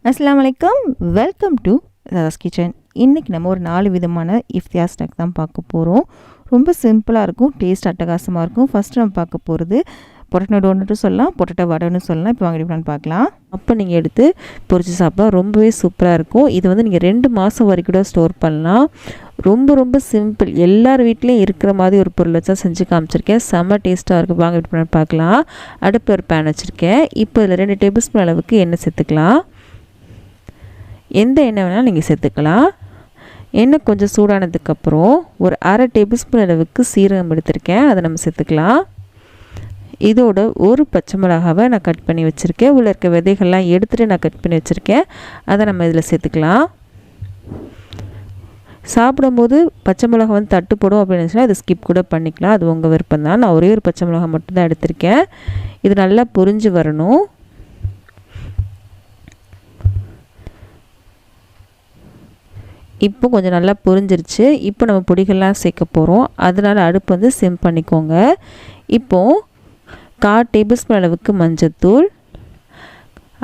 அஸ்ஸலாமு அலைக்கும். Welcome to Radha's kitchen. இன்றைக்கி நம்ம ஒரு 4 விதமான இஃப்தியார் ஸ்நாக் தான் பார்க்க போகிறோம். ரொம்ப சிம்பிளாக இருக்கும், டேஸ்ட் அட்டகாசமாக இருக்கும். ஃபஸ்ட்டு நம்ம பார்க்க போகிறது பொட்டேட்டோ டோனட்டும் சொல்லலாம், பொட்டேட்டோ வடைன்னு சொல்லலாம். இப்போ வாங்கிட்டு எப்படின்னு பார்க்கலாம். அப்போ நீங்கள் எடுத்து பொரித்து சாப்பிட்டா ரொம்பவே சூப்பராக இருக்கும். இது வந்து நீங்கள் 2 மாதம் வரைக்கும் கூட ஸ்டோர் பண்ணலாம். ரொம்ப ரொம்ப சிம்பிள், எல்லார் வீட்லேயும் இருக்கிற மாதிரி ஒரு பொருள் வச்சா செஞ்சு காமிச்சிருக்கேன். செம்ம டேஸ்ட்டாக இருக்கும். வாங்க எப்படி பார்க்கலாம். அடுப்பு ஒரு பேன் வச்சுருக்கேன். இப்போ இதில் 2 டேபிள் ஸ்பூன் அளவுக்கு எண்ணெய் சேர்த்துக்கலாம். எந்த எண்ணெய் வேணாலும் நீங்கள் சேர்த்துக்கலாம். எண்ணெய் கொஞ்சம் சூடானதுக்கப்புறம் ஒரு அரை டேபிள் ஸ்பூன் அளவுக்கு சீரகம் எடுத்திருக்கேன், அதை நம்ம சேர்த்துக்கலாம். இதோட ஒரு பச்சை மிளகாவை நான் கட் பண்ணி வச்சுருக்கேன். உள்ளே இருக்க விதைகள்லாம் எடுத்துகிட்டு நான் கட் பண்ணி வச்சுருக்கேன், அதை நம்ம இதில் சேர்த்துக்கலாம். சாப்பிடும்போது பச்சை மிளகா வந்து தட்டு போடும் அப்படின்னு நினச்சினா அதை ஸ்கிப் கூட பண்ணிக்கலாம், அது உங்கள் விருப்பம் தான். நான் ஒரே ஒரு பச்சை மிளகா மட்டும்தான் எடுத்திருக்கேன். இது நல்லா பொரிஞ்சு வரணும். இப்போ கொஞ்சம் நல்லா பொரிஞ்சிருச்சு. இப்போ நம்ம பொடிகள்லாம் சேர்க்க போகிறோம், அதனால் அடுப்பு வந்து சிம் பண்ணிக்கோங்க. இப்போது 1/4 டேபிள் ஸ்பூன் அளவுக்கு மஞ்சத்தூள்,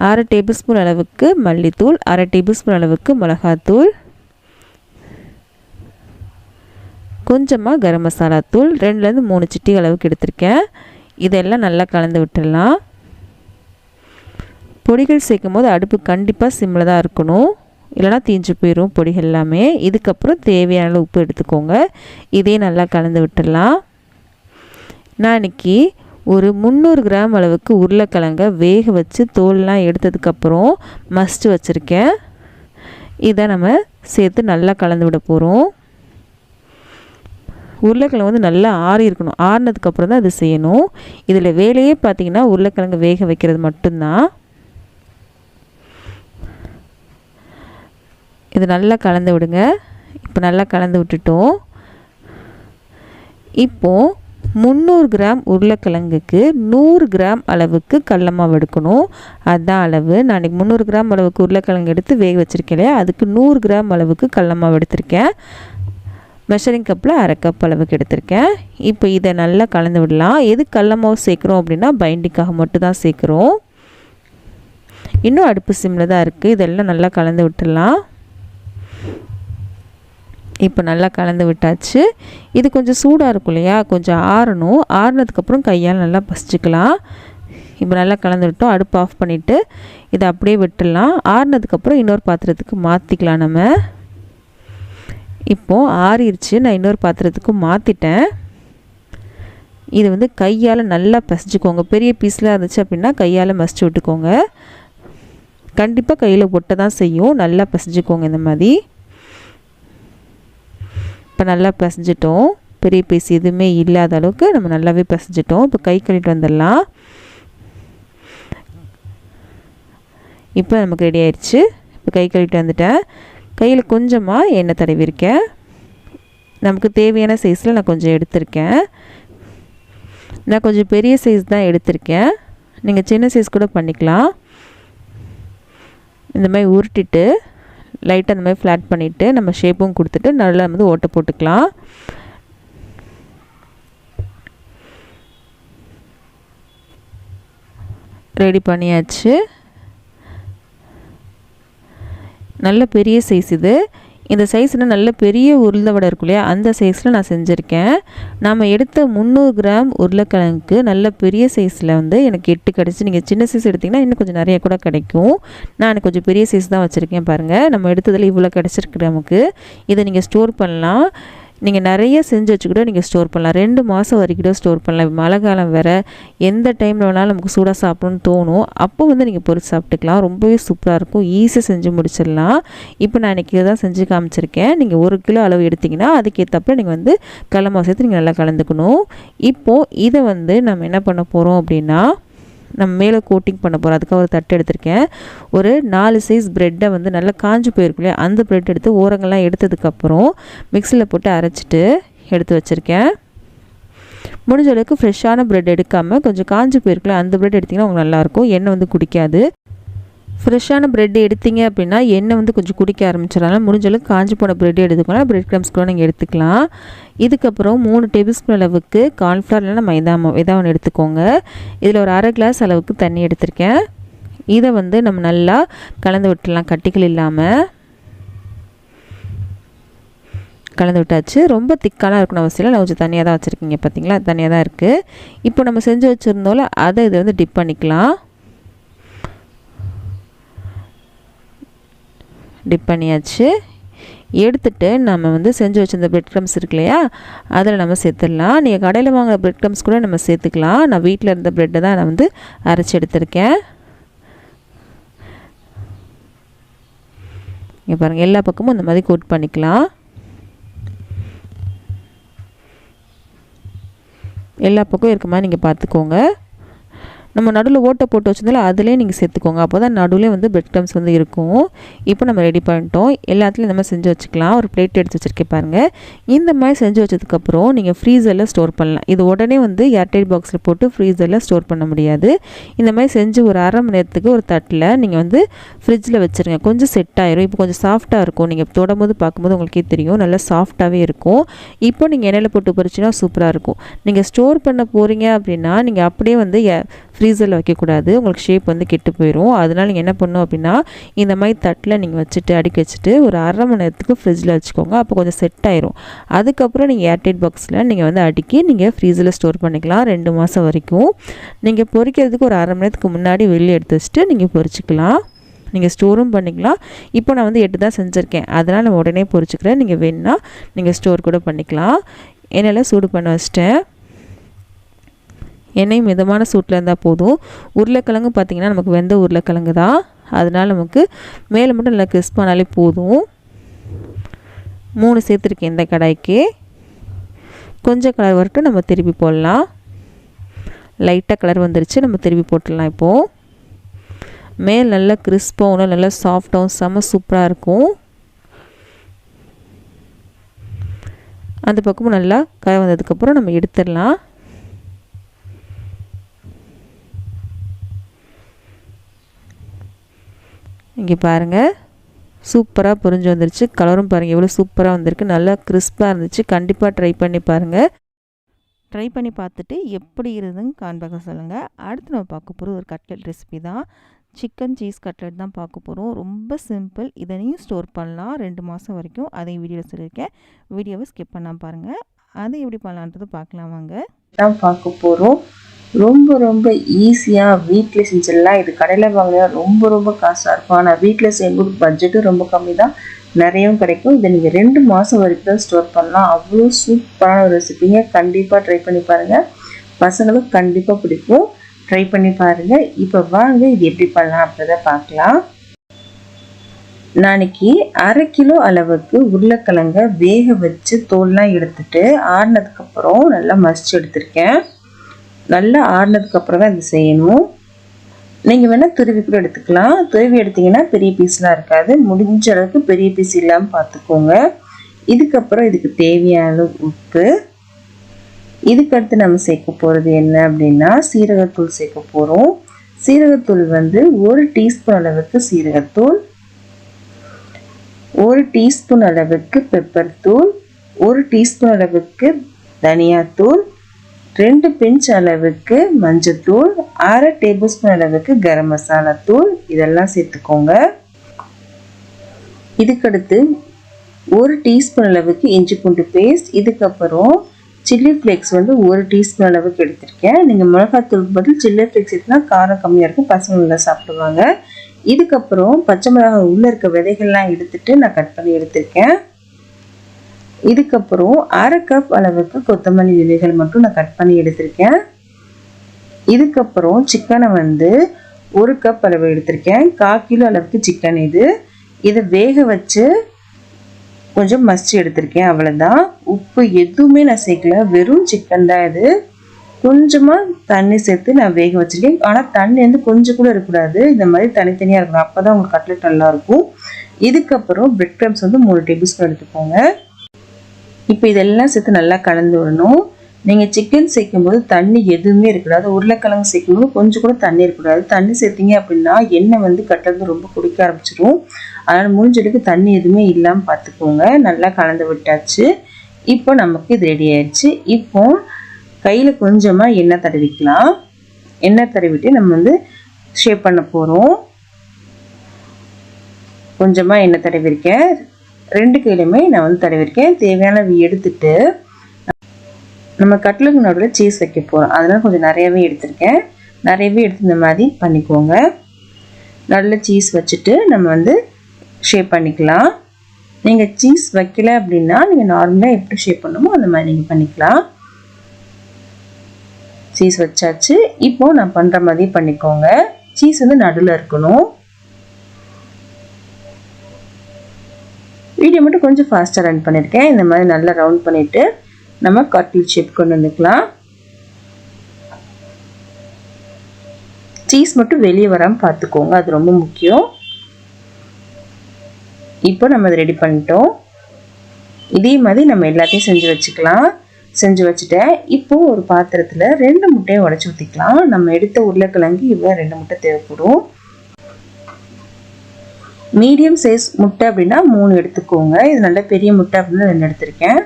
அரை டேபிள் ஸ்பூன் அளவுக்கு மல்லித்தூள், அரை டேபிள் ஸ்பூன் அளவுக்கு மிளகாத்தூள், கொஞ்சமாக கரம் மசாலா தூள் 2லேருந்து 3 சிட்டி அளவுக்கு எடுத்திருக்கேன். இதெல்லாம் நல்லா கலந்து விட்டுடலாம். பொடிகள் சேர்க்கும் போது அடுப்பு கண்டிப்பாக சிம்மில் தான் இருக்கணும், இல்லைனா தீஞ்சு போயிடும் பொடிகள் எல்லாமே. இதுக்கப்புறம் தேவையான உப்பு எடுத்துக்கோங்க. இதே நல்லா கலந்து விட்டுடலாம். நான் இன்றைக்கி ஒரு 300 கிராம் அளவுக்கு உருளைக்கிழங்க வேக வச்சு தோல்லாம் எடுத்ததுக்கப்புறம் மஸ்ட்டு வச்சுருக்கேன். இதை நம்ம சேர்த்து நல்லா கலந்து விட போகிறோம். உருளைக்கிழங்கு வந்து நல்லா ஆறி இருக்கணும், ஆறினதுக்கப்புறம் தான் இது செய்யணும். இதில் வேலையே பார்த்திங்கன்னா உருளைக்கிழங்கு வேக வைக்கிறது மட்டும்தான். இது நல்லா கலந்து விடுங்க. இப்போ நல்லா கலந்து விட்டுட்டோம். இப்போது 300 கிராம் உருளைக்கிழங்குக்கு 100 கிராம் அளவுக்கு கடல மாவு எடுக்கணும், அதுதான் அளவு. நான் இன்றைக்கி 300 கிராம் அளவுக்கு உருளைக்கிழங்கு எடுத்து வேக வச்சுருக்கேன் இல்லையா, அதுக்கு 100 கிராம் அளவுக்கு கடல மாவு எடுத்திருக்கேன். மெஷரிங் கப்பில் அரை கப் அளவுக்கு எடுத்திருக்கேன். இப்போ இதை நல்லா கலந்து விடலாம். எது கடல மாவு சேர்க்குறோம் அப்படின்னா பைண்டிங்காக மட்டும் தான் சேர்க்குறோம். இன்னும் அடுப்பு சிம்மில் தான் இருக்குது. இதெல்லாம் நல்லா கலந்து விட்டுடலாம். இப்போ நல்லா கலந்து விட்டாச்சு. இது கொஞ்சம் சூடாக இருக்கும் இல்லையா, கொஞ்சம் ஆறணும். ஆறினதுக்கப்புறம் கையால் நல்லா பசிச்சுக்கலாம். இப்போ நல்லா கலந்து விட்டோம். அடுப்பு ஆஃப் பண்ணிவிட்டு இதை அப்படியே விட்டுடலாம். ஆறினதுக்கப்புறம் இன்னொரு பாத்திரத்துக்கு மாற்றிக்கலாம் நம்ம. இப்போது ஆறிடுச்சு, நான் இன்னொரு பாத்திரத்துக்கு மாற்றிட்டேன். இது வந்து கையால் நல்லா பசிச்சுக்கோங்க. பெரிய பீஸ்லாம் இருந்துச்சு அப்படின்னா கையால் மசிச்சு விட்டுக்கோங்க. கண்டிப்பாக கையில் ஒட்ட தான் செய்யும். நல்லா பசிச்சுக்கோங்க இந்த மாதிரி. இப்போ நல்லா பசிஞ்சிட்டோம். பெரிய பீஸ் எதுவுமே இல்லாத அளவுக்கு நம்ம நல்லாவே பசிஞ்சிட்டோம். இப்போ கை கழுவிட்டு வந்துடலாம். இப்போ நமக்கு ரெடி ஆயிடுச்சு. இப்போ கை கழுவிட்டு வந்துட்டேன். கையில் கொஞ்சமாக எண்ணெய் தடவிருக்கேன். நமக்கு தேவையான சைஸில் நான் கொஞ்சம் எடுத்திருக்கேன். நான் கொஞ்சம் பெரிய சைஸ் தான் எடுத்திருக்கேன், நீங்கள் சின்ன சைஸ் கூட பண்ணிக்கலாம். இந்த மாதிரி உருட்டிட்டு லைட்டாக அந்த மாதிரி ஃப்ளாட் பண்ணிவிட்டு நம்ம ஷேப்பும் கொடுத்துட்டு நல்லா வந்து ஓட்டை போட்டுக்கலாம். ரெடி பண்ணியாச்சு. நல்ல பெரிய சைஸ் இது. இந்த சைஸ்னால் நல்ல பெரிய உருளை வடை இருக்கும் இல்லையா, அந்த சைஸில் நான் செஞ்சுருக்கேன். நாம் எடுத்த 300 கிராம் உருளைக்கிழங்குக்கு நல்ல பெரிய சைஸில் வந்து எனக்கு 8 கிடச்சி. நீங்கள் சின்ன சைஸ் எடுத்திங்கன்னா இன்னும் கொஞ்சம் நிறைய கூட கிடைக்கும். நான் கொஞ்சம் பெரிய சைஸ் தான் வச்சுருக்கேன். பாருங்கள், நம்ம எடுத்ததில் இவ்வளோ கிடச்சிருக்கு நமக்கு. இதை நீங்கள் ஸ்டோர் பண்ணலாம். நீங்கள் நிறைய செஞ்சு வச்சு கூட நீங்கள் ஸ்டோர் பண்ணலாம். 2 மாதம் வரைக்கும் கூட ஸ்டோர் பண்ணலாம். மழை காலம் வேறு, எந்த டைமில் வேணாலும் நமக்கு சூடாக சாப்பிடணும்னு தோணும், அப்போ வந்து நீங்கள் பொரிச்சு சாப்பிட்டுக்கலாம். ரொம்பவே சூப்பராக இருக்கும், ஈஸியாக செஞ்சு முடிச்சிடலாம். இப்போ நான் இன்றைக்கி தான் செஞ்சு காமிச்சிருக்கேன். நீங்கள் 1 கிலோ அளவு எடுத்திங்கன்னா அதுக்கேற்றப்ப நீங்கள் வந்து கடல மாவு சேர்த்து நீங்கள் நல்லா கலந்துக்கணும். இப்போது இதை வந்து நம்ம என்ன பண்ண போகிறோம் அப்படின்னா நம்ம மேலே கோட்டிங் பண்ண போகிறோம். அதுக்காக ஒரு தட்டு எடுத்திருக்கேன். ஒரு 4 சைஸ் ப்ரெட்டை வந்து நல்லா காஞ்சி போயிருக்குல்லையே, அந்த ப்ரெட் எடுத்து ஓரங்கள்லாம் எடுத்ததுக்கப்புறம் மிக்சியில் போட்டு அரைச்சிட்டு எடுத்து வச்சுருக்கேன். முடிஞ்ச அளவுக்கு ஃப்ரெஷ்ஷான ப்ரெட் எடுக்காமல் கொஞ்சம் காஞ்சி போயிருக்குல்ல அந்த ப்ரெட் எடுத்திங்கன்னா உங்களுக்கு நல்லாயிருக்கும், எண்ணெய் வந்து குடிக்காது. ஃப்ரெஷ்ஷான ப்ரெட் எடுத்தீங்க அப்படின்னா எண்ணெய் வந்து கொஞ்சம் குடிக்க ஆரம்பிச்சிடலாம். முடிஞ்ச அளவுக்கு காஞ்சி போன ப்ரெட் எடுத்துக்கலாம். ப்ரெட் க்ரம்ஸ் கூட நீங்கள் எடுத்துக்கலாம். இதுக்கப்புறம் 3 டேபிள் ஸ்பூன் அளவுக்கு கார்ன்ஃப்ளவர் இல்லைனா மைதா ஒன்று எடுத்துக்கோங்க. இதில் ஒரு அரை கிளாஸ் அளவுக்கு தண்ணி எடுத்திருக்கேன். இதை வந்து நம்ம நல்லா கலந்து விட்டுடலாம், கட்டிகள் இல்லாமல் கலந்து விட்டாச்சு. ரொம்ப திக்காலாம் இருக்கணும் அவசியம் இல்லை, நான் கொஞ்சம் தனியாக தான் வச்சுருக்கீங்க பார்த்தீங்களா, தனியாக தான் இருக்குது. இப்போ நம்ம செஞ்சு வச்சுருந்தோம்ல அதை இதை வந்து டிப் பண்ணிக்கலாம். டிப் பண்ணியாச்சு. எடுத்துகிட்டு நம்ம வந்து செஞ்சு வச்சுருந்த பிரெட் க்ரம்ஸ் இருக்கு இல்லையா, அதில் நம்ம சேர்த்துடலாம். நீங்கள் கடையில் வாங்குகிற பிரெட் க்ரம்ஸ் கூட நம்ம சேர்த்துக்கலாம். நான் வீட்டில் இருந்த ப்ரெட்டை தான் நான் வந்து அரைச்சி எடுத்திருக்கேன். இங்கே பாருங்கள், எல்லா பக்கமும் இந்த மாதிரி கோட் பண்ணிக்கலாம். எல்லா பக்கம் இருக்க மாதிரி நீங்கள் பார்த்துக்கோங்க. நம்ம நடுவில் ஓட்டை போட்டு வச்சிருந்தாலும் அதிலே நீங்கள் சேர்த்துக்கோங்க, அப்போ தான் நடுவில் வந்து பிரெட் க்ரம்ஸ் வந்து இருக்கும். இப்போ நம்ம ரெடி பண்ணிட்டோம். எல்லாத்துலேயும் இந்த மாதிரி செஞ்சு வச்சுக்கலாம். ஒரு பிளேட் எடுத்து வச்சுருக்கேன் பாருங்கள். இந்த மாதிரி செஞ்சு வச்சதுக்கப்புறம் நீங்கள் ஃப்ரீசரில் ஸ்டோர் பண்ணலாம். இது உடனே வந்து ஏர்டைட் பாக்ஸில் போட்டு ஃப்ரீசரில் ஸ்டோர் பண்ண முடியாது. இந்த மாதிரி செஞ்சு ஒரு அரை மணி நேரத்துக்கு ஒரு தட்டில் நீங்கள் வந்து ஃப்ரிட்ஜில் வச்சுருங்க. கொஞ்சம் செட் ஆயிரும். இப்போ கொஞ்சம் சாஃப்ட்டாக இருக்கும். நீங்கள் தொடும்போது பார்க்கும்போது உங்களுக்கே தெரியும், நல்லா சாஃப்டாகவே இருக்கும். இப்போ நீங்கள் எண்ணெயில் போட்டு பொரிச்சினா சூப்பராக இருக்கும். நீங்கள் ஸ்டோர் பண்ண போகிறீங்க அப்படின்னா நீங்கள் அப்படியே வந்து ஃப்ரீசரில் வைக்கக்கூடாது, உங்களுக்கு ஷேப் வந்து கெட்டு போயிடும். அதனால் நீங்கள் என்ன பண்ணணும் அப்படின்னா இந்த மாதிரி தட்டில் நீங்கள் வச்சுட்டு அடுக்கி வச்சுட்டு ஒரு அரை மணி நேரத்துக்கு ஃப்ரிட்ஜில் வச்சுக்கோங்க. அப்போ கொஞ்சம் செட் ஆயிரும். அதுக்கப்புறம் நீங்கள் ஏர்டைட் பாக்ஸில் நீங்கள் வந்து அடுக்கி நீங்கள் ஃப்ரீசரில் ஸ்டோர் பண்ணிக்கலாம் 2 மாதம் வரைக்கும். நீங்கள் பொரிக்கிறதுக்கு ஒரு அரை மணி நேரத்துக்கு முன்னாடி வெளியே எடுத்து வச்சுட்டு நீங்கள் பொரிச்சிக்கலாம். நீங்கள் ஸ்டோரும் பண்ணிக்கலாம். இப்போ நான் வந்து 8 தான் செஞ்சுருக்கேன், அதனால் நான் உடனே பொரிச்சிக்கிறேன். நீங்கள் வேணுன்னா நீங்கள் ஸ்டோர் கூட பண்ணிக்கலாம். எண்ணெயில் சூடு பண்ண வச்சிட்டேன். எண்ணெய் மிதமான சூட்டில் இருந்தால் போதும். உருளைக்கிழங்கு பார்த்திங்கன்னா நமக்கு வெந்த உருளைக்கிழங்கு தான், அதனால் நமக்கு மேலே மட்டும் நல்லா கிறிஸ்பானாலே போதும். 3 சேர்த்துருக்கேன் இந்த கடாய்க்கு. கொஞ்சம் கலர் வரட்டும், நம்ம திருப்பி போடலாம். லைட்டாக கலர் வந்துருச்சு, நம்ம திருப்பி போட்டுடலாம். இப்போது மேல் நல்லா கிறிஸ்பாகவும் நல்லா சாஃப்டாகவும் செம்ம சூப்பராக இருக்கும். அந்த பக்கமும் நல்லா கலர் வந்ததுக்கப்புறம் நம்ம எடுத்துடலாம். இங்கே பாருங்கள், சூப்பராக பொரிஞ்சு வந்துருச்சு. கலரும் பாருங்கள் எவ்வளோ சூப்பராக வந்திருக்கு, நல்லா கிறிஸ்பாக இருந்துச்சு. கண்டிப்பாக ட்ரை பண்ணி பாருங்கள். ட்ரை பண்ணி பார்த்துட்டு எப்படி இருந்துன்னு காண்பாக சொல்லுங்கள். அடுத்து நம்ம பார்க்க போகிறது ஒரு கட்லெட் ரெசிபி தான். சிக்கன் சீஸ் கட்லெட் தான் பார்க்க போகிறோம். ரொம்ப சிம்பிள். இதனையும் ஸ்டோர் பண்ணலாம் 2 மாதம் வரைக்கும். அதையும் வீடியோவில் சொல்லியிருக்கேன், வீடியோவை ஸ்கிப் பண்ணாமல் பாருங்கள். அதை எப்படி பண்ணலான்றது பார்க்கலாம் வாங்க. தான் பார்க்க போகிறோம். ரொம்ப ஈஸியாக வீட்டில் செஞ்சிடலாம். இது கடையில் வாங்கினா ரொம்ப காசாக இருக்கும். ஆனால் வீட்டில் செய்யும்போது பட்ஜெட்டும் ரொம்ப கம்மி தான், நிறையவும் கிடைக்கும். இதை நீங்கள் 2 மாதம் வரைக்கும் தான் ஸ்டோர் பண்ணலாம். அவ்வளோ சூப்பரான ஒரு ரெசிபிங்க. கண்டிப்பாக ட்ரை பண்ணி பாருங்கள், பசங்களும் கண்டிப்பாக பிடிக்கும். ட்ரை பண்ணி பாருங்கள். இப்போ வாங்க இது எப்படி பண்ணலாம் அப்படின்றத பார்க்கலாம். நாளைக்கு 1/2 கிலோ அளவுக்கு உருளைக்கிழங்க வேக வச்சு தோல்லாம் எடுத்துட்டு ஆறுனதுக்கப்புறம் நல்லா மசிச்சு எடுத்திருக்கேன். நல்லா ஆறுனதுக்கப்புறம் தான் இது செய்யணும். நீங்கள் வேணால் துருவி கூட எடுத்துக்கலாம். துருவி எடுத்திங்கன்னா பெரிய பீஸ்லாம் இருக்காது. முடிஞ்ச அளவுக்கு பெரிய பீஸ் இல்லாமல் பார்த்துக்கோங்க. இதுக்கப்புறம் இதுக்கு தேவையான உப்பு. இதுக்கடுத்து நம்ம சேர்க்க போகிறது என்ன அப்படின்னா சீரகத்தூள் சேர்க்க போகிறோம். சீரகத்தூள் வந்து 1 டீஸ்பூன் அளவுக்கு சீரகத்தூள், 1 டீஸ்பூன் அளவுக்கு பெப்பர் தூள், 1 டீஸ்பூன் அளவுக்கு தனியாத்தூள், 2 பிஞ்ச் அளவுக்கு மஞ்சத்தூள், 1/2 டேபிள் ஸ்பூன் அளவுக்கு கரம் மசாலா தூள், இதெல்லாம் சேர்த்துக்கோங்க. இதுக்கடுத்து 1 டீஸ்பூன் அளவுக்கு இஞ்சி பூண்டு பேஸ்ட். இதுக்கப்புறம் சில்லி ஃப்ளேக்ஸ் வந்து 1 டீஸ்பூன் அளவுக்கு எடுத்திருக்கேன். நீங்கள் மிளகாத்தூள் பதில் சில்லி ஃப்ளேக்ஸ் எடுத்துனா காரம் கம்மியாக இருக்கும், பசங்க நல்லா சாப்பிடுவாங்க. இதுக்கப்புறம் பச்சை மிளகாய் உள்ளே இருக்க விதைகள்லாம் எடுத்துட்டு நான் கட் பண்ணி எடுத்திருக்கேன். இதுக்கப்புறம் 1/2 கப் அளவுக்கு கொத்தமல்லி விதைகள் மட்டும் நான் கட் பண்ணி எடுத்திருக்கேன். இதுக்கப்புறம் சிக்கனை வந்து 1 கப் அளவு எடுத்திருக்கேன். 1/4 கிலோ அளவுக்கு சிக்கன் இது. இதை வேக வச்சு கொஞ்சம் மசிச்சு எடுத்திருக்கேன், அவ்வளோதான். உப்பு எதுவுமே நான் சேர்க்கல, வெறும் சிக்கன் தான் இது. கொஞ்சமாக தண்ணி சேர்த்து நான் வேக வச்சுருக்கேன். ஆனால் தண்ணி வந்து கொஞ்சம் கூட இருக்கக்கூடாது, இந்த மாதிரி தனித்தனியாக இருக்கணும், அப்போ தான் உங்களுக்கு கட்லெட் நல்லாயிருக்கும். இதுக்கப்புறம் பிரெட் க்ரம்ஸ் வந்து 3 டேபிள் ஸ்பூன் எடுத்துக்கோங்க. இப்போ இதெல்லாம் சேர்த்து நல்லா கலந்து விடணும். நீங்கள் சிக்கன் சேர்க்கும்போது தண்ணி எதுவுமே இருக்கக்கூடாது. உருளைக்கிழங்கு சேர்க்கும்போது கொஞ்சம் கூட தண்ணி இருக்கக்கூடாது. தண்ணி சேர்த்திங்க அப்படின்னா எண்ணெய் வந்து கட்லெட் ரொம்ப குடிக்க ஆரம்பிச்சிடும். அதனால் முடிஞ்சளவுக்கு தண்ணி எதுவுமே இல்லாமல் பார்த்துக்கோங்க. நல்லா கலந்து விட்டாச்சு. இப்போ நமக்கு இது ரெடி ஆயிடுச்சு. இப்போ கையில் கொஞ்சமாக எண்ணெய் தடவிக்கலாம். எண்ணெய் தடவிட்டு நம்ம வந்து ஷேப் பண்ண போகிறோம். கொஞ்சமாக எண்ணெய் தடவிருக்கேன், 2 கையிலுமே நான் வந்து தடவிருக்கேன். தேவையான எடுத்துட்டு நம்ம கட்லெட் நடுவில் சீஸ் வைக்க போகிறோம். அதனால் கொஞ்சம் நிறையவே எடுத்திருக்கேன். நிறையவே எடுத்து இந்த மாதிரி பண்ணிக்கோங்க. நடுவில் சீஸ் வச்சுட்டு நம்ம வந்து ஷேப் பண்ணிக்கலாம். நீங்கள் சீஸ் வைக்கல அப்படின்னா நீங்கள் நார்மலாக எப்படி ஷேப் பண்ணணுமோ அந்த மாதிரி நீங்கள் பண்ணிக்கலாம். சீஸ் வச்சாச்சு. இப்போது நான் பண்ணுற மாதிரி பண்ணிக்கோங்க. சீஸ் வந்து நடுவில் இருக்கணும். வீடியோ மட்டும் கொஞ்சம் ஃபாஸ்ட்டாக ரன் பண்ணியிருக்கேன். இந்த மாதிரி நல்லா ரவுண்ட் பண்ணிவிட்டு நம்ம கட்லெட் ஷேப் கொண்டு வந்துக்கலாம். சீஸ் மட்டும் வெளியே வராமல் பார்த்துக்கோங்க, அது ரொம்ப முக்கியம். இப்போ நம்ம அதை ரெடி பண்ணிட்டோம். இதே மாதிரி நம்ம எல்லாத்தையும் செஞ்சு வச்சுக்கலாம். செஞ்சு வச்சுட்டேன். இப்போது ஒரு பாத்திரத்தில் 2 முட்டையை உடச்சி ஊற்றிக்கலாம். நம்ம எடுத்த உருளைக்கிழங்கு இவ்வளோ 2 முட்டை தேவைப்படும். மீடியம் சைஸ் முட்டை அப்படின்னா 3 எடுத்துக்கோங்க. இது நல்ல பெரிய முட்டை அப்படின்னா 2 எடுத்திருக்கேன்.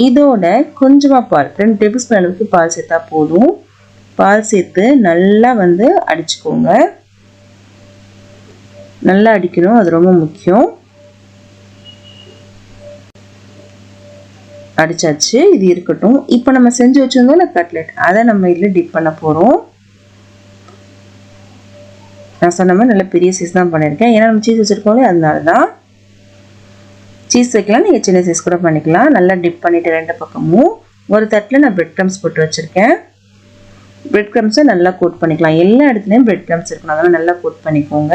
இதோட கொஞ்சமாக பால், 2 டேபிள் ஸ்பூன் அளவுக்கு பால் சேர்த்தா போதும். பால் சேர்த்து நல்லா வந்து அடிச்சுக்கோங்க. நல்லா அடிக்கணும், அது ரொம்ப முக்கியம். அடிச்சாச்சு, இது இருக்கட்டும். இப்போ நம்ம செஞ்சு வச்சிருந்தோம்ல கட்லெட், அதை நம்ம இதில் டிப் பண்ண போகிறோம். நான் சொன்ன மாதிரி நல்ல பெரிய சைஸ் தான் பண்ணியிருக்கேன். ஏன்னா நம்ம சீஸ் வச்சுருக்கோம்ல, அதனால தான். சீஸ் வைக்கலாம், நீங்கள் சின்ன சைஸ் கூட பண்ணிக்கலாம். நல்லா டிப் பண்ணிவிட்டு 2 பக்கமும் ஒரு தட்டில் நான் பிரெட் க்ரம்ஸ் போட்டு வச்சுருக்கேன். பிரெட் க்ரம்ஸை நல்லா கோட் பண்ணிக்கலாம். எல்லா இடத்துலையும் பிரெட் க்ரம்ஸ் இருக்கணும், அதனால் நல்லா கோட் பண்ணிக்கோங்க.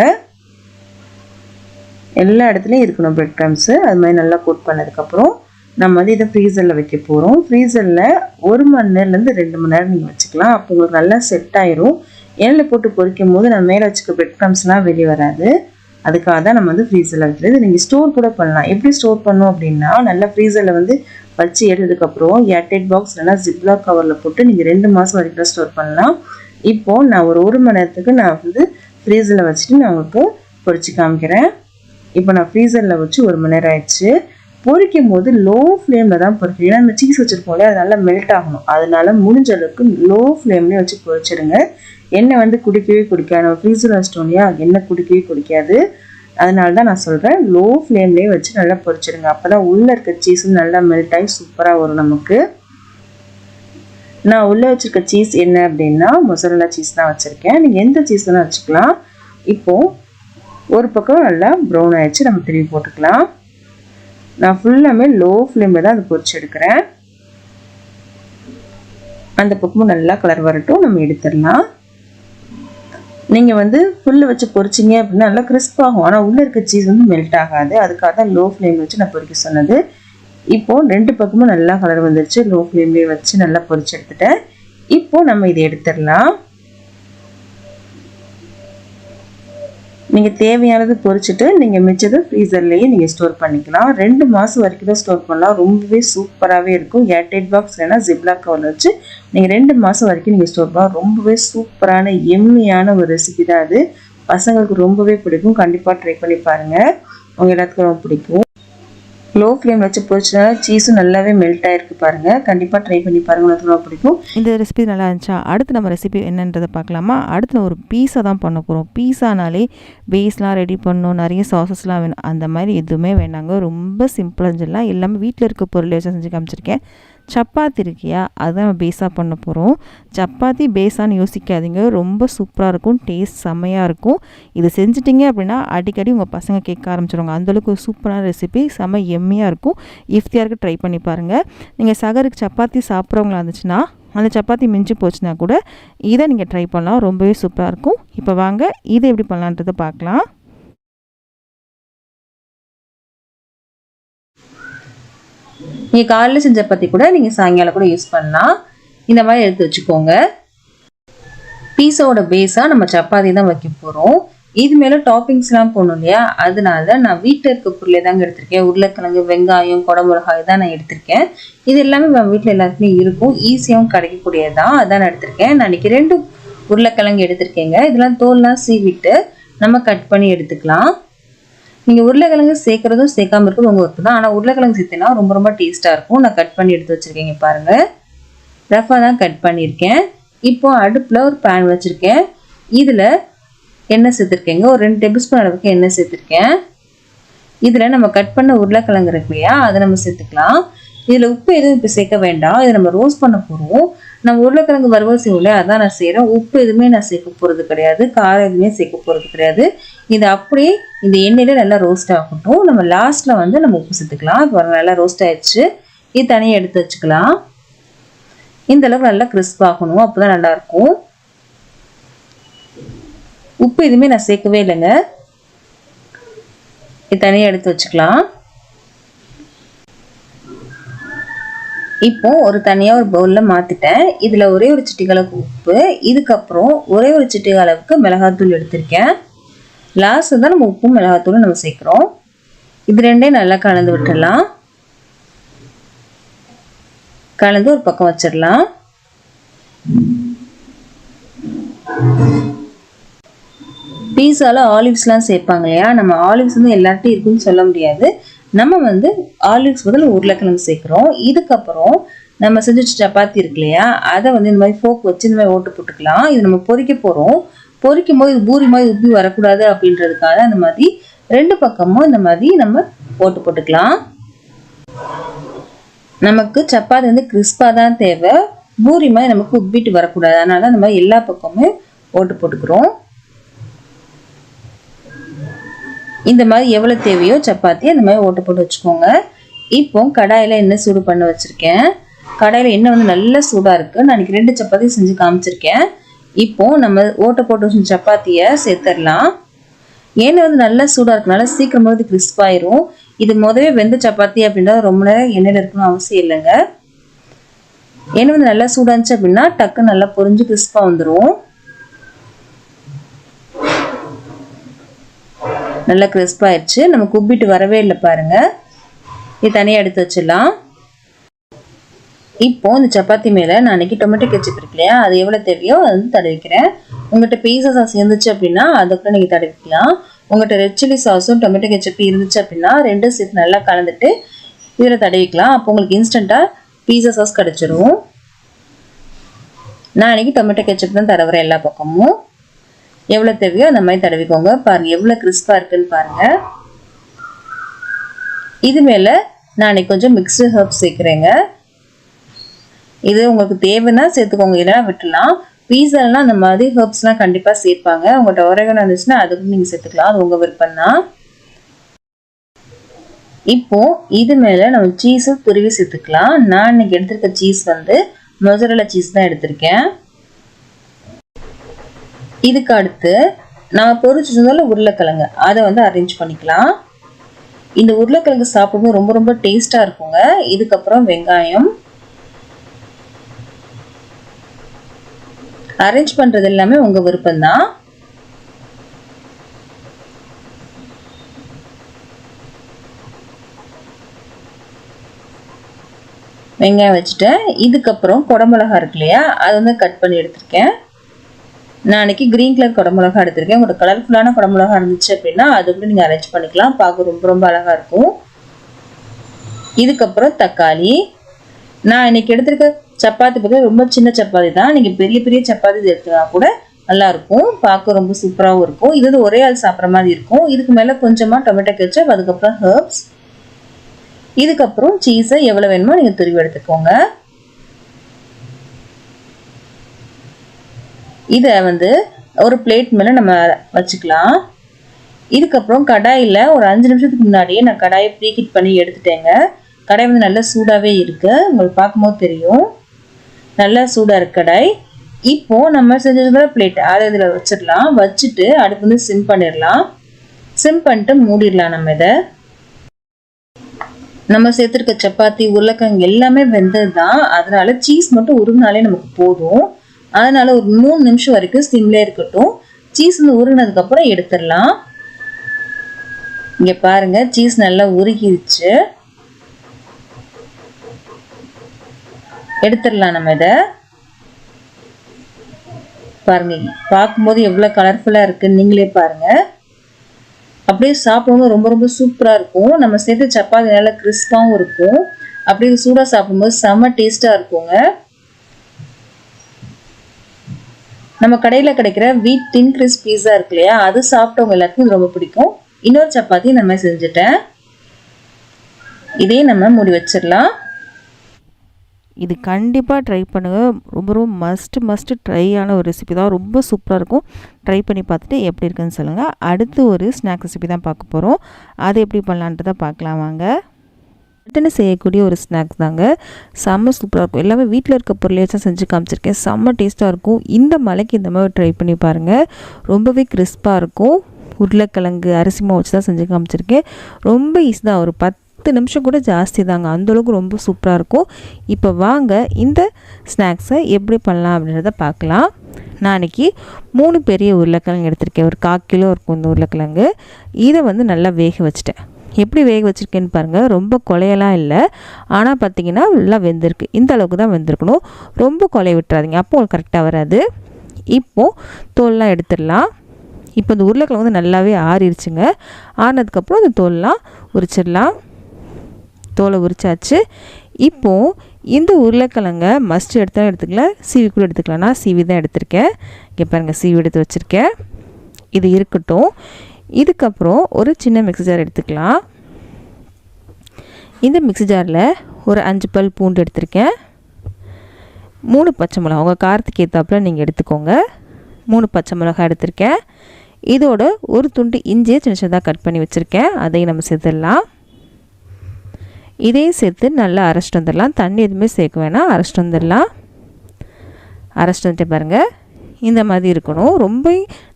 எல்லா இடத்துலையும் இருக்கணும் பிரெட் க்ரம்ஸு. அது மாதிரி நல்லா கோட் பண்ணதுக்கப்புறம் நம்ம வந்து இதை ஃப்ரீசரில் வைக்க போகிறோம். ஃப்ரீசரில் 1 மணி நேரம்லேருந்து 2 மணி நேரம் நீங்கள் வச்சுக்கலாம். அப்போ உங்களுக்கு நல்லா செட் ஆயிரும். எண்ணெயில் போட்டு பொரிக்கும் போது நம்ம மேலே வச்சுக்க பிரெட் க்ரம்ஸ்லாம் வெளியே வராது. அதுக்காக தான் நம்ம வந்து ஃப்ரீசரில் வைக்கிறது. நீங்கள் ஸ்டோர் கூட பண்ணலாம். எப்படி ஸ்டோர் பண்ணோம் அப்படின்னா, நல்லா ஃப்ரீசரில் வந்து வச்சு எடுத்ததுக்கப்புறம் ஏர்டைட் பாக்ஸ் இல்லைனா ஜிப்லாக் கவரில் போட்டு நீங்கள் 2 மாதம் வரைக்கும் ஸ்டோர் பண்ணலாம். இப்போது நான் ஒரு 1 மணி நேரத்துக்கு நான் வந்து ஃப்ரீசரில் வச்சுட்டு நான் உங்களுக்கு பொரிச்சு காமிக்கிறேன். இப்போ நான் ஃப்ரீசரில் வச்சு 1 மணி நேரம் ஆயிடுச்சு. பொரிக்கும் போது லோ ஃப்ளேமில் தான் பொரிக்கணும். ஏன்னா நம்ம சீஸ் வச்சுருக்கோம்ல, அது நல்லா மெல்ட் ஆகணும். அதனால முடிஞ்ச அளவுக்கு லோ ஃப்ளேம்லேயே வச்சு பொரிச்சிடுங்க. எண்ணெய் வந்து குடிக்கவே குடிக்காது. நம்ம ஃப்ரீசரில் வச்சிட்டோம் இல்லையா, எண்ணெய் குடிக்கவே குடிக்காது. அதனால தான் நான் சொல்கிறேன், லோ ஃப்ளேம்லேயே வச்சு நல்லா பொரிச்சிடுங்க. அப்போ தான் உள்ளே இருக்க சீஸும் நல்லா மெல்ட் ஆகி சூப்பராக வரும் நமக்கு. நான் உள்ளே வச்சுருக்க சீஸ் என்ன அப்படின்னா மொசரல்லா சீஸ் தான் வச்சுருக்கேன். நீங்கள் எந்த சீஸ் வேணால் வச்சுக்கலாம். இப்போது ஒரு பக்கம் நல்லா ப்ரௌன் ஆகிடுச்சு, நம்ம திருப்பி போட்டுக்கலாம். நான் ஃபுல்லாமே லோ ஃப்ளேமில் தான் அதை பொரிச்சு எடுக்கிறேன். அந்த பக்கமும் நல்லா கலர் வரட்டும், நம்ம எடுத்துடலாம். நீங்கள் வந்து ஃபுல்லை வச்சு பொரிச்சிங்க அப்படின்னா நல்லா கிறிஸ்ப் ஆகும். ஆனால் உள்ளே இருக்க சீஸ் வந்து மெல்ட் ஆகாது. அதுக்காக தான் லோ ஃப்ளேமில் வச்சு நான் பொரிக்க சொன்னது. இப்போது 2 பக்கமும் நல்லா கலர் வந்துருச்சு. லோ ஃப்ளேம்லேயே வச்சு நல்லா பொரிச்சு எடுத்துட்டேன். இப்போது நம்ம இதை எடுத்துடலாம். நீங்கள் தேவையானது பொரிச்சிட்டு நீங்கள் மிச்சத்தை ஃப்ரீசர்லேயே நீங்கள் ஸ்டோர் பண்ணிக்கலாம். 2 மாதம் வரைக்கும் தான் ஸ்டோர் பண்ணலாம். ரொம்பவே சூப்பராகவே இருக்கும். ஏர்டைட் பாக்ஸ் இல்லைனா ஜிப்லாக் கவரில் வச்சு நீங்கள் 2 மாதம் வரைக்கும் நீங்கள் ஸ்டோர் பண்ணலாம். ரொம்பவே சூப்பரான எம்மியான ஒரு ரெசிபி தான் அது. பசங்களுக்கு ரொம்பவே பிடிக்கும். கண்டிப்பாக ட்ரை பண்ணி பாருங்கள், அவங்க எல்லாத்துக்கும் ரொம்ப பிடிக்கும். லோ ஃப்ளேம் வச்சு பொரிச்சதுனால சீஸும் நல்லாவே மெல்ட் ஆகிருக்கு பாருங்கள். கண்டிப்பாக ட்ரை பண்ணி பாருங்கள், உங்களுக்கு ரொம்ப பிடிக்கும். இந்த ரெசிபி நல்லா இருந்துச்சா? அடுத்து நம்ம ரெசிபி என்னன்றதை பார்க்கலாமா? அடுத்து ஒரு பீஸா தான் பண்ண போகிறோம். பீஸானாலே பேஸ்லாம் ரெடி பண்ணணும், நிறைய சாசஸ்லாம் வேணும். அந்த மாதிரி எதுவுமே வேணாங்க. ரொம்ப சிம்பிளாக செஞ்சிடலாம். எல்லாமே வீட்டில் இருக்க பொருளை வச்சு செஞ்சு காமிச்சிருக்கேன். சப்பாத்தி இருக்கியா, அதுதான் நம்ம பேஸாக பண்ண போகிறோம். சப்பாத்தி பேஸான்னு யோசிக்காதீங்க, ரொம்ப சூப்பராக இருக்கும். டேஸ்ட் செம்மையாக இருக்கும். இது செஞ்சிட்டிங்க அப்படின்னா அடிக்கடி உங்கள் பசங்க கேட்க ஆரம்பிச்சிடுவாங்க. அந்தளவுக்கு ஒரு சூப்பரான ரெசிபி, செம்ம எம்மியாக இருக்கும். இஃப்தியாருக்கு ட்ரை பண்ணி பாருங்கள். நீங்கள் சகருக்கு சப்பாத்தி சாப்பிட்றவங்களா இருந்துச்சுன்னா, அந்த சப்பாத்தி மிஞ்சி போச்சுன்னா கூட இதை நீங்கள் ட்ரை பண்ணலாம். ரொம்பவே சூப்பராக இருக்கும். இப்போ வாங்க இதை எப்படி பண்ணலான்றதை பார்க்கலாம். நீங்கள் காலையில் செஞ்ச சப்பாத்தி கூட நீங்கள் சாயங்காலம் கூட யூஸ் பண்ணலாம். இந்த மாதிரி எடுத்து வச்சுக்கோங்க. பீஸாவோட பேஸாக நம்ம சப்பாத்தி தான் வைக்க போகிறோம். இது மேலே டாப்பிங்ஸ்லாம் போடணும் இல்லையா, அதனால நான் வீட்டில் இருக்க பொருளே தாங்க எடுத்திருக்கேன். உருளைக்கிழங்கு, வெங்காயம், குடமிளகாய் தான் நான் எடுத்திருக்கேன். இது எல்லாமே நம்ம வீட்டில் எல்லாருக்குமே இருக்கும். ஈஸியாகவும் கிடைக்கக்கூடியது தான், அதான் நான் எடுத்திருக்கேன். நான் இன்றைக்கி 2 உருளைக்கிழங்கு எடுத்திருக்கேங்க. இதெல்லாம் தோல்லாம் சீவிட்டு நம்ம கட் பண்ணி எடுத்துக்கலாம். நீங்கள் உருளைக்கிழங்கு சேர்க்குறதும் சேர்க்காமல் இருக்கிறது உங்கள் ஒர்க்கு தான். ஆனால் உருளைக்கிழங்கு சேர்த்தினா ரொம்ப ரொம்ப டேஸ்ட்டாக இருக்கும். நான் கட் பண்ணி எடுத்து வச்சுருக்கேங்க பாருங்கள். ரஃபாக தான் கட் பண்ணியிருக்கேன். இப்போது அடுப்பில் ஒரு பேன் வச்சுருக்கேன். இதில் எண்ணெய் சேர்த்துருக்கேங்க. ஒரு 2 டேபிள் ஸ்பூன் அளவுக்கு எண்ணெய் சேர்த்துருக்கேன். இதில் நம்ம கட் பண்ண உருளைக்கிழங்கு இருக்கு இல்லையா, அதை நம்ம சேர்த்துக்கலாம். இதில் உப்பு எதுவும் இப்போ சேர்க்க வேண்டாம். இதை நம்ம ரோஸ்ட் பண்ண போகிறோம். நம்ம உருளைக்கிழங்கு வறுவல் செய்வோம்ல, அதான் நான் செய்கிறேன். உப்பு எதுவுமே நான் சேர்க்க போகிறது கிடையாது, காரம் எதுவுமே சேர்க்க போகிறது கிடையாது. இது அப்படியே இந்த எண்ணெயில நல்லா ரோஸ்ட் ஆகட்டும். நம்ம லாஸ்ட்டில் வந்து நம்ம உப்பு சேர்த்துக்கலாம். இப்போ நல்லா ரோஸ்ட் ஆயிடுச்சு. இது தனியாக எடுத்து வச்சுக்கலாம். இந்த அளவுக்கு நல்லா கிறிஸ்ப் ஆகணும், அப்போ தான் நல்லாயிருக்கும். உப்பு எதுவுமே நான் சேர்க்கவே இல்லைங்க. இது தனியாக எடுத்து வச்சுக்கலாம். இப்போ ஒரு தனியாக ஒரு பவுலில் மாற்றிட்டேன். இதில் ஒரே ஒரு சிட்டிகை அளவுக்கு உப்பு, இதுக்கப்புறம் ஒரே ஒரு சிட்டிகை அளவுக்கு மிளகாத்தூள் எடுத்திருக்கேன். லாஸ்ட்டு தான் நம்ம உப்பும் மிளகாத்தூளும் நம்ம சேர்க்குறோம். இது ரெண்டையும் நல்லா கலந்து விட்டுடலாம். கலந்து ஒரு பக்கம் வச்சிடலாம். பீஸாவில் ஆலிவ்ஸ்லாம் சேர்ப்பாங்க இல்லையா, நம்ம ஆலிவ்ஸ் வந்து எல்லார்ட்டையும் இருக்குன்னு சொல்ல முடியாது. நம்ம வந்து ஆலிவ்ஸ் பதில் உருளைக்கிழங்கு சேர்க்குறோம். இதுக்கப்புறம் நம்ம செஞ்சு சப்பாத்தி இருக்கு இல்லையா, அதை வந்து இந்த மாதிரி ஃபோக் வச்சு இந்த மாதிரி ஓட்டு போட்டுக்கலாம். இது நம்ம பொரிக்க போகிறோம். பொரிக்கும் போது இது பூரி மாதிரி உப்பி வரக்கூடாது அப்படின்றதுக்காக அந்த மாதிரி 2 பக்கமும் இந்த மாதிரி நம்ம ஓட்டு போட்டுக்கலாம். நமக்கு சப்பாத்தி வந்து கிறிஸ்பாக தான் தேவை, பூரி மாதிரி நமக்கு உப்பிட்டு வரக்கூடாது. அதனால அந்த மாதிரி எல்லா பக்கமும் ஓட்டு போட்டுக்கிறோம். இந்த மாதிரி எவ்வளோ தேவையோ சப்பாத்தி அந்த மாதிரி ஓட்டு போட்டு வச்சுக்கோங்க. இப்போ கடாயில் எண்ணெய் சூடு பண்ண வச்சுருக்கேன். கடாயில் எண்ணெய் வந்து நல்லா சூடாக இருக்குது. நான் இன்றைக்கி 2 சப்பாத்தி செஞ்சு காமிச்சிருக்கேன். இப்போ நம்ம ஓட்டை போட்டு வச்ச சப்பாத்தியை சேர்த்துடலாம். எண்ணெய் வந்து நல்லா சூடாக இருக்கனால சீக்கிரமாக இது கிறிஸ்பாயிரும். இது முதவே வெந்த சப்பாத்தி அப்படின்னா ரொம்ப நேரம் எண்ணெயில் இருக்கணும் அவசியம் இல்லைங்க. எண்ணெய் வந்து நல்லா சூடாக இருந்துச்சு அப்படின்னா டக்கு நல்லா பொரிஞ்சு கிறிஸ்பாக வந்துடும். நல்லா கிறிஸ்ப் ஆயிடுச்சு. நமக்கு உப்பிட்டு வரவே இல்லை பாருங்க. இது தனியாக எடுத்து வச்சிடலாம். இப்போ இந்த சப்பாத்தி மேலே நான் அன்றைக்கி டொமேட்டோ கெச்சப் இருக்கு இல்லையா, அது எவ்வளோ தேவையோ அது வந்து தடவிக்கிறேன். உங்கள்கிட்ட பீஸா சாஸ் இருந்துச்சு அப்படின்னா அதுக்குள்ள நீங்கள் தடவிக்கலாம். உங்கள்கிட்ட ரெட் சில்லி சாஸும் டொமேட்டோ கெச்சப் இருந்துச்சு அப்படின்னா 2 சேர்த்து நல்லா கலந்துட்டு இதில் தடவிக்கலாம். அப்போ உங்களுக்கு இன்ஸ்டண்ட்டாக பீஸா சாஸ் கிடச்சிரும். நான் அன்றைக்கி டொமேட்டோ கெச்சப் தான் தடவுறேன். எல்லா பக்கமும் எவ்வளோ தேவையோ அந்த மாதிரி தடவிக்கோங்க. பாருங்கள் எவ்வளோ கிறிஸ்பாக இருக்குன்னு பாருங்கள். இது மேலே நான் அன்றைக்கி கொஞ்சம் மிக்ஸ்டு ஹர்ப்ஸ் சேர்க்குறேங்க. இது உங்களுக்கு தேவைன்னா சேர்த்துக்கோங்க, இல்லைன்னா விட்டுலாம். பீஸாலாம் அந்த மாதிரி ஹர்ப்ஸ்லாம் கண்டிப்பாக சேர்ப்பாங்க. உங்கள்கிட்ட ஒரேகனோ இருந்துச்சுன்னா அதுக்கு நீங்கள் சேர்த்துக்கலாம், அது உங்கள் விருப்பம் தான். இப்போ இது மேலே நம்ம சீஸும் துருவி சேர்த்துக்கலாம். நான் இன்னைக்கு எடுத்திருக்க சீஸ் வந்து மொசரல்லா சீஸ் தான் எடுத்திருக்கேன். இதுக்கு அடுத்து நான் பொரிச்சிருந்தாலும் உருளைக்கிழங்கு அதை வந்து அரேஞ்ச் பண்ணிக்கலாம். இந்த உருளைக்கிழங்கு சாப்பிடும்போது ரொம்ப ரொம்ப டேஸ்ட்டாக இருக்குங்க. இதுக்கப்புறம் வெங்காயம் அரேஞ்ச் பண்ணுறது எல்லாமே உங்கள் விருப்பம்தான். வெங்காயம் வச்சுட்டேன். இதுக்கப்புறம் குடமிளகா இருக்கு இல்லையா, அதை வந்து கட் பண்ணி எடுத்திருக்கேன். நான் அன்றைக்கி க்ரீன் கலர் குடமிளகா எடுத்திருக்கேன். உங்களோட கலர்ஃபுல்லான குடமிளகா இருந்துச்சு அப்படின்னா அது கூட நீங்கள் அரேஞ்ச் பண்ணிக்கலாம். பார்க்க ரொம்ப ரொம்ப அழகாக இருக்கும். இதுக்கப்புறம் தக்காளி. நான் இன்றைக்கி எடுத்திருக்க சப்பாத்தி பார்த்து ரொம்ப சின்ன சப்பாத்தி தான். நீங்கள் பெரிய பெரிய சப்பாத்தி எடுத்துனா கூட நல்லாயிருக்கும், பார்க்க ரொம்ப சூப்பராகவும் இருக்கும். இது வந்து ஒரே ஆள் சாப்பிட்ற மாதிரி இருக்கும். இதுக்கு மேலே கொஞ்சமாக டொமேட்டோ கெச்சப், அதுக்கப்புறம் ஹர்ப்ஸ், இதுக்கப்புறம் சீஸை எவ்வளோ வேணுமோ நீங்கள் துருவி எடுத்துக்கோங்க. இதை வந்து ஒரு பிளேட் மேலே நம்ம வச்சுக்கலாம். இதுக்கப்புறம் கடாயில் ஒரு 5 நிமிஷத்துக்கு முன்னாடியே நான் கடாயை ப்ரீஹீட் பண்ணி எடுத்துட்டேங்க. கடாய் வந்து நல்லா சூடாகவே இருக்குது, உங்களுக்கு பார்க்கும்போது தெரியும். நல்லா சூடாக இருக்கு கடாய். இப்போது நம்ம செஞ்சுருக்கிற பிளேட் அதை இதில் வச்சிடலாம். வச்சுட்டு அடுப்பு வந்து சிம் பண்ணிடலாம். சிம் பண்ணிட்டு மூடிடலாம். நம்ம சேர்த்துருக்க சப்பாத்தி உருளைக்கிழங்கு எல்லாமே வெந்தது தான், அதனால சீஸ் மட்டும் உருகினாலே நமக்கு போதும். அதனால ஒரு 3 நிமிஷம் வரைக்கும் சிம்லே இருக்கட்டும். சீஸ் வந்து உருகினதுக்கப்புறம் எடுத்துடலாம். இங்கே பாருங்க சீஸ் நல்லா உருகிடுச்சு. எடுத்துடலாம் நம்ம இதை. பாருங்க பார்க்கும்போது எவ்வளோ கலர்ஃபுல்லாக இருக்குன்னு நீங்களே பாருங்க. அப்படியே சாப்பிடும்போது ரொம்ப ரொம்ப சூப்பராக இருக்கும். நம்ம சேர்த்து சப்பாத்தி நல்லா கிறிஸ்பாகவும் இருக்கும். அப்படியே சூடாக சாப்பிடும்போது செம்ம டேஸ்ட்டாக இருக்குங்க. நம்ம கடையில் கிடைக்கிற வீட் தின் கிறிஸ்ப் பீஸா இருக்கு இல்லையா, அது சாப்பிட்டவங்க எல்லாருக்கும் இது ரொம்ப பிடிக்கும். இன்னொரு சப்பாத்தி நம்ம செஞ்சுட்டேன். இதே நம்ம மூடி வச்சிடலாம். இது கண்டிப்பாக ட்ரை பண்ணுங்கள். ரொம்ப ரொம்ப மஸ்ட்டு ட்ரையான ஒரு ரெசிபி தான். ரொம்ப சூப்பராக இருக்கும். ட்ரை பண்ணி பார்த்துட்டு எப்படி இருக்குன்னு சொல்லுங்கள். அடுத்து ஒரு ஸ்நாக் ரெசிபி தான் பார்க்க போகிறோம். அது எப்படி பண்ணலான்ட்டு தான் பார்க்கலாம் வாங்க. சட்டுன்னு செய்யக்கூடிய ஒரு ஸ்நாக்ஸ் தாங்க. செம்ம சூப்பராக இருக்கும். எல்லாமே வீட்டில் இருக்க பொருளை வச்சு செஞ்சு காமிச்சிருக்கேன். செம்ம டேஸ்ட்டாக இருக்கும். இந்த மலைக்கு இந்த மாதிரி ட்ரை பண்ணி பாருங்கள். ரொம்பவே கிறிஸ்பாக இருக்கும். உருளைக்கிழங்கு அரிசி மாவு வச்சு தான் செஞ்சு காமிச்சிருக்கேன். ரொம்ப ஈஸி தான். ஒரு 10 நிமிஷம் கூட ஜாஸ்தி தாங்க. அந்தளவுக்கு ரொம்ப சூப்பராக இருக்கும். இப்போ வாங்க இந்த ஸ்நாக்ஸை எப்படி பண்ணலாம் அப்படின்றத பார்க்கலாம். நான் அன்றைக்கி 3 பெரிய உருளைக்கிழங்கு எடுத்திருக்கேன். ஒரு 1/4 கிலோ இருக்கும் இந்த உருளைக்கிழங்கு. இதை வந்து நல்லா வேக வச்சுட்டேன். எப்படி வேக வச்சுருக்கேன்னு பாருங்கள். ரொம்ப குழையெல்லாம் இல்லை, ஆனால் பார்த்திங்கன்னா நல்லா வெந்திருக்கு. இந்த அளவுக்கு தான் வெந்திருக்கணும். ரொம்ப குழைய விட்டுறாதீங்க, அப்போ உங்களுக்கு கரெக்டாக வராது. இப்போது தோல்லாம் எடுத்துடலாம். இப்போ இந்த உருளைக்கிழங்கு வந்து நல்லாவே ஆறிடுச்சுங்க. ஆறினதுக்கப்புறம் இந்த தோல்லாம் உரிச்சிடலாம். தோலை உரிச்சாச்சு. இப்போது இந்த உருளைக்கிழங்க மஸ்ட் எடுத்தாலும் எடுத்துக்கலாம், சீவி கூட எடுத்துக்கலாம். நான் சீவி தான் எடுத்திருக்கேன். இங்கே பாருங்கள், சீவி எடுத்து வச்சுருக்கேன். இது இருக்கட்டும். இதுக்கப்புறம் ஒரு சின்ன மிக்ஸி ஜார் எடுத்துக்கலாம். இந்த மிக்ஸி ஜாரில் ஒரு 5 பல் பூண்டு எடுத்திருக்கேன். 3 பச்சை மிளகா, உங்கள் காரத்துக்கு ஏற்றாப்புல நீங்கள் எடுத்துக்கோங்க. 3 பச்சை மிளகாய் எடுத்திருக்கேன். இதோட ஒரு துண்டு இஞ்சியை சின்ன சின்னதாக கட் பண்ணி வச்சுருக்கேன். அதையும் நம்ம சேர்த்துடலாம். இதையும் சேர்த்து நல்லா அரைச்சிட்டு வந்துடலாம். தண்ணி எதுவுமே சேர்க்க வேணாம், அரைச்சிட்டு வந்துடலாம். அரைச்சிட்டு வந்துட்டு பாருங்கள், இந்த மாதிரி இருக்கணும். ரொம்ப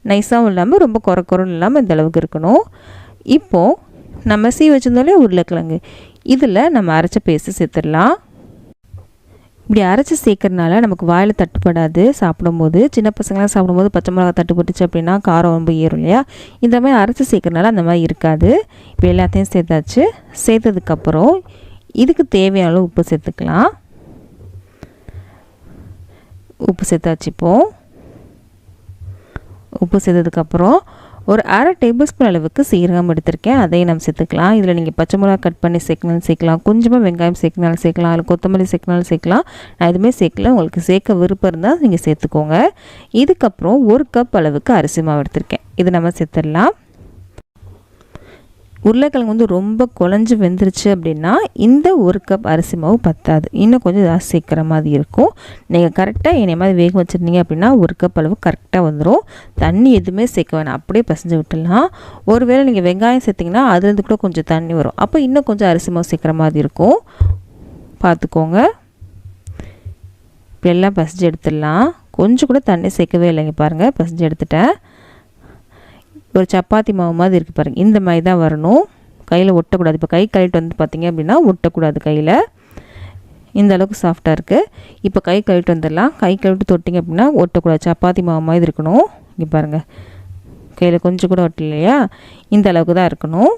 நைஸாகவும் இல்லாமல் ரொம்ப குறைன்னு இல்லாமல் இந்த அளவுக்கு இருக்கணும். இப்போது நம்ம சீ வச்சுருந்தோலே உருளைக்கிழங்கு, இதில் நம்ம அரைச்ச பேஸ்ட்டு சேர்த்துடலாம். இப்படி அரைச்சி சேர்க்கறதுனால நமக்கு வாயில் தட்டுப்படாது. சாப்பிடும்போது சின்ன பசங்களாம் சாப்பிடும்போது பச்சை மிளகா தட்டுப்பட்டுச்சு அப்படின்னா காரம் ரொம்ப ஏறும் இல்லையா. இந்த மாதிரி அரைச்சி சேர்க்கறதுனால அந்த மாதிரி இருக்காது. இப்போ எல்லாத்தையும் சேர்த்தாச்சு. சேர்த்ததுக்கப்புறம் இதுக்கு தேவையான அளவு உப்பு சேர்த்துக்கலாம். உப்பு சேர்த்தாச்சு. இப்போது உப்பு சேர்த்ததுக்கப்புறம் ஒரு 1/2 டேபிள் ஸ்பூன் அளவுக்கு சீரகம் எடுத்திருக்கேன். அதையும் நம்ம சேர்த்துக்கலாம். இதில் நீங்கள் பச்சை மிளகா கட் பண்ணி சேர்க்கணும்னு சேர்க்கலாம், கொஞ்சமாக வெங்காயம் சேர்க்கனாலும் சேர்க்கலாம், அதில் கொத்தமல்லி சேர்க்கனாலும் சேர்க்கலாம். நான் எதுவுமே சேர்க்கல. உங்களுக்கு சேர்க்க விருப்பம் இருந்தால் நீங்கள் சேர்த்துக்கோங்க. இதுக்கப்புறம் 1 கப் அளவுக்கு அரிசி மாவு எடுத்திருக்கேன். இது நம்ம சேர்த்துடலாம். உருளைக்கிழங்கு வந்து ரொம்ப குழஞ்சி வெந்துருச்சு அப்படின்னா இந்த 1 கப் அரிசி மாவு பத்தாது, இன்னும் கொஞ்சம் ஜாஸ்தி சேர்க்குற மாதிரி இருக்கும். நீங்கள் கரெக்டாக என்னை மாதிரி வேக வச்சுருந்தீங்க அப்படின்னா 1 கப் அளவு கரெக்டாக வந்துடும். தண்ணி எதுவுமே சேர்க்க வேணாம், அப்படியே பசைஞ்சு விட்டுடலாம். ஒருவேளை நீங்கள் வெங்காயம் சேர்த்திங்கன்னா அதுலேருந்து கூட கொஞ்சம் தண்ணி வரும், அப்போ இன்னும் கொஞ்சம் அரிசி மாவு சேர்க்குற மாதிரி இருக்கும், பார்த்துக்கோங்க. இப்போ எல்லாம் பசைஞ்சு எடுத்துடலாம். கொஞ்சம் கூட தண்ணி சேர்க்கவே இல்லைங்க, பாருங்கள் பசைஞ்சு எடுத்துட்டேன். ஒரு சப்பாத்தி மாவு மாதிரி இருக்குது பாருங்கள், இந்த மாதிரி தான் வரணும். கையில் ஒட்டக்கூடாது. இப்போ கை கழுவிட்டு வந்து பார்த்திங்க அப்படின்னா ஒட்டக்கூடாது கையில். இந்த அளவுக்கு சாஃப்டாக இருக்குது. இப்போ கை கழுவிட்டு வந்துடலாம். கை கழுவிட்டு தொட்டிங்க அப்படின்னா ஒட்டக்கூடாது. சப்பாத்தி மாவு மாதிரி இருக்கணும். இங்கே பாருங்கள், கையில் கொஞ்சம் கூட ஒட்டலையா, இந்த அளவுக்கு தான் இருக்கணும்.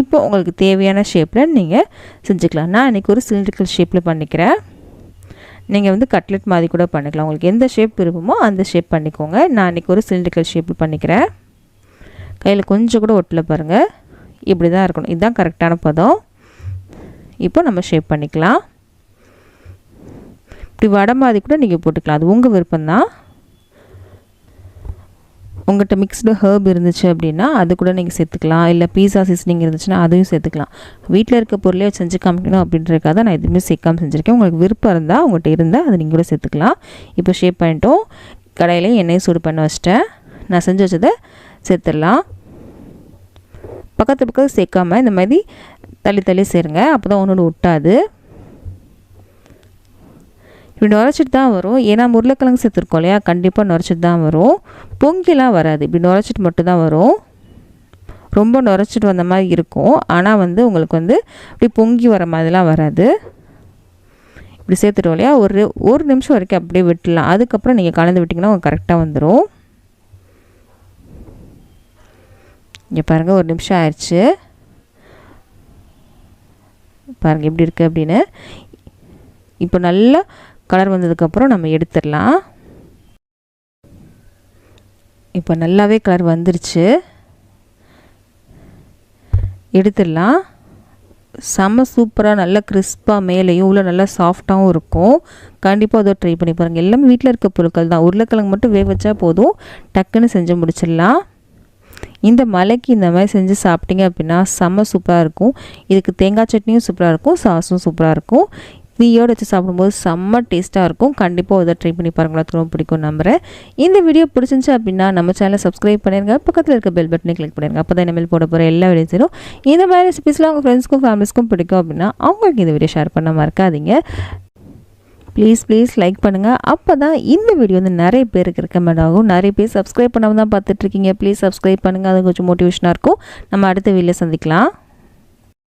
இப்போ உங்களுக்கு தேவையான ஷேப்பில் நீங்கள் செஞ்சுக்கலாம். நான் இன்றைக்கி ஒரு சிலிண்ட்ரிக்கல் ஷேப்பில் பண்ணிக்கிறேன். நீங்கள் வந்து கட்லெட் மாதிரி கூட பண்ணிக்கலாம். உங்களுக்கு எந்த ஷேப் விருப்பமோ அந்த ஷேப் பண்ணிக்கோங்க. நான் இன்றைக்கி ஒரு சிலிண்ட்ரிக்கல் ஷேப்பில் பண்ணிக்கிறேன். கையில் கொஞ்சம் கூட ஒட்டலை பாருங்கள், இப்படி தான் இருக்கணும். இதுதான் கரெக்டான பதம். இப்போ நம்ம ஷேப் பண்ணிக்கலாம். இப்படி வடை மாதிரி கூட நீங்கள் போட்டுக்கலாம், அது உங்கள் விருப்பம்தான். உங்கள்கிட்ட மிக்ஸ்டு ஹர்ப் இருந்துச்சு அப்படின்னா அது கூட நீங்கள் சேர்த்துக்கலாம். இல்லை பீஸா சீசனிங் இருந்துச்சுன்னா அதையும் சேர்த்துக்கலாம். வீட்டில் இருக்க பொருளே செஞ்சு காமிக்கணும் அப்படின்றதுக்காக தான் நான் எதுவுமே சேர்க்காமல் செஞ்சுருக்கேன். உங்களுக்கு விருப்பம் இருந்தால் உங்கள்கிட்ட இருந்தால் அதை நீங்கள் கூட சேர்த்துக்கலாம். இப்போ ஷேப் பண்ணிட்டோம். கடையில் எண்ணெயை சூடு பண்ண வச்சிட்டேன். நான் செஞ்சு வச்சதை சேர்த்துடலாம். பக்கத்து சேர்க்காமல் இந்த மாதிரி தள்ளி தள்ளி சேருங்க, அப்போ தான் ஒன்று ஒட்டாது. இப்படி நுரைச்சிட்டு தான் வரும். ஏன்னா உருளைக்கிழங்கு சேர்த்துருக்கோம் இல்லையா, கண்டிப்பாக நுரைச்சிட்டு தான் வரும். பொங்கிலாம் வராது, இப்படி நுரைச்சிட்டு மட்டும் தான் வரும். ரொம்ப நுரைச்சிட்டு வந்த மாதிரி இருக்கும், ஆனால் வந்து உங்களுக்கு வந்து இப்படி பொங்கி வர மாதிரிலாம் வராது. இப்படி சேர்த்துட்டோம் இல்லையா, ஒரு நிமிஷம் வரைக்கும் அப்படியே விட்டுடலாம். அதுக்கப்புறம் நீங்கள் கலந்து விட்டிங்கன்னா உங்களுக்கு கரெக்டாக வந்துடும். இங்கே பாருங்கள், 1 நிமிஷம் ஆயிடுச்சு. பாருங்கள் எப்படி இருக்குது அப்படின்னு. இப்போ நல்லா கலர் வந்ததுக்கப்புறம் நம்ம எடுத்துடலாம். இப்போ நல்லாவே கலர் வந்துருச்சு, எடுத்துடலாம். செம்ம சூப்பராக நல்லா கிறிஸ்பாக மேலேயும் உள்ள நல்லா சாஃப்டாகவும் இருக்கும். கண்டிப்பாக அதை ட்ரை பண்ணி பாருங்கள். எல்லாமே வீட்டில் இருக்க பொருட்கள் தான். உருளைக்கிழங்கு மட்டும் வேக வச்சா போதும், டக்குன்னு செஞ்சு முடிச்சிடலாம். இந்த மலைக்கு இந்த மாதிரி செஞ்சு சாப்பிட்டீங்க அப்படின்னா செம்ம சூப்பராக இருக்கும். இதுக்கு தேங்காய் சட்னியும் சூப்பராக இருக்கும், சாஸும் சூப்பராக இருக்கும். டீயோடு வச்சு சாப்பிடும்போது செம்ம டேஸ்ட்டாக இருக்கும். கண்டிப்பாக இதை ட்ரை பண்ணி பாருங்களா, ரொம்ப பிடிக்கும் நம்புகிறேன். இந்த வீடியோ பிடிச்சிருந்துச்சு அப்படின்னா நம்ம சேனலை சப்ஸ்கிரைப் பண்ணிடுங்க, பக்கத்தில் இருக்க பெல் பட்டனை கிளிக் பண்ணிடுங்க. அப்போ தான் இனிமேல் போட போகிற எல்லா வீடியோஸும் இந்த மாதிரி ரெசிபிஸ்லாம் உங்கள் ஃப்ரெண்ட்ஸ்க்கும் ஃபேமிலிஸ்க்கும் பிடிக்கும் அப்படின்னா அவங்களுக்கு இந்த வீடியோ ஷேர் பண்ண மறக்காதீங்க. ப்ளீஸ் லைக் பண்ணுங்கள். அப்போ தான் இந்த வீடியோ வந்து நிறைய பேருக்கு ரெக்கமெண்ட் ஆகும். நிறைய பேர் சப்ஸ்கிரைப் பண்ணாமல் தான் பார்த்துட்ருக்கீங்க. ப்ளீஸ் சப்ஸ்கிரைப் பண்ணுங்கள், அது கொஞ்சம் மோட்டிவேஷனாக இருக்கும். நம்ம அடுத்த வீடியோவில் சந்திக்கலாம்.